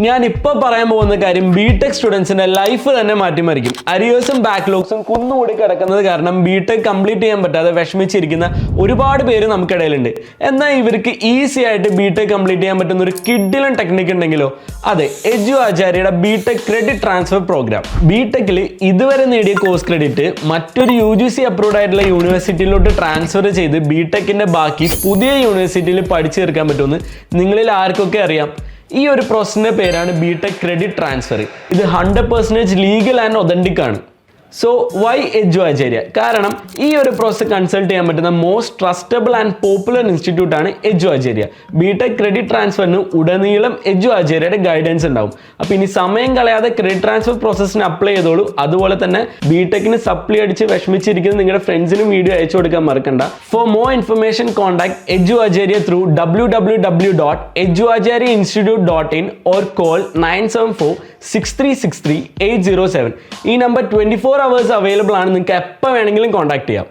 ഞാൻ ഇപ്പോൾ പറയാൻ പോകുന്ന കാര്യം ബിടെക് സ്റ്റുഡൻസിന്റെ ലൈഫ് തന്നെ മാറ്റിമറിക്കും. അരിയേഴ്സും ബാക്ക്ലോഗ്സും കുന്നുകൂടി കിടക്കുന്നത് കാരണം ബിടെക് കംപ്ലീറ്റ് ചെയ്യാൻ പറ്റാതെ വിഷമിച്ചിരിക്കുന്ന ഒരുപാട് പേര് നമുക്കിടയിലുണ്ട്. എന്നാൽ ഇവർക്ക് ഈസി ആയിട്ട് ബിടെക് കംപ്ലീറ്റ് ചെയ്യാൻ പറ്റുന്ന ഒരു കിഡിലൻ ടെക്നിക്ക് ഉണ്ടെങ്കിലോ, അതെ, എജു ആചാര്യയുടെ ബിടെക് ക്രെഡിറ്റ് ട്രാൻസ്ഫർ പ്രോഗ്രാം. ബിടെക്കിൽ ഇതുവരെ നേടിയ കോഴ്സ് ക്രെഡിറ്റ് മറ്റൊരു UGC അപ്രൂവ്ഡ് ആയിട്ടുള്ള യൂണിവേഴ്സിറ്റിയിലോട്ട് ട്രാൻസ്ഫർ ചെയ്ത് ബിടെക്കിന്റെ ബാക്കി പുതിയ യൂണിവേഴ്സിറ്റിയിൽ പഠിച്ചു തീർക്കാൻ പറ്റുമെന്ന് നിങ്ങളിൽ ആർക്കൊക്കെ അറിയാം. ഈ ഒരു പ്രോസസ്സിന്റെ പേരാണ് ബിടെക് ക്രെഡിറ്റ് ട്രാൻസ്ഫർ. ഇത് 100% ലീഗൽ ആൻഡ് ഒതന്റിക് ആണ്. സോ വൈ എജു ആചാര്യ? കാരണം ഈ ഒരു പ്രോസസ് കൺസൾട്ട് ചെയ്യാൻ പറ്റുന്ന most trustable and popular institute ആണ് എജു ആചാര്യ. ബിടെക് ക്രെഡിറ്റ് ട്രാൻസ്ഫറിന് ഉടനീളം എജു ആചാര്യയുടെ ഗൈഡൻസ് ഉണ്ടാവും. അപ്പോൾ ഇനി സമയം കളയാതെ ക്രെഡിറ്റ് ട്രാൻസ്ഫർ പ്രോസസ്സിന് അപ്ലൈ ചെയ്തോളൂ. അതുപോലെ തന്നെ ബിടെക്കിന് സപ്ലി അടിച്ച് വിഷമിച്ചിരിക്കുന്ന നിങ്ങളുടെ ഫ്രണ്ട്സിനും വീഡിയോ അയച്ചു കൊടുക്കാൻ മറക്കണ്ട. For more information contact Edu Acharya through www.eduacharyinstitute.in or call 974-6363-807. ഈ നമ്പർ 24 hours അവൈലബിൾ ആണ്. നിങ്ങൾക്ക് എപ്പോൾ വേണമെങ്കിലും കോൺടാക്ട് ചെയ്യാം.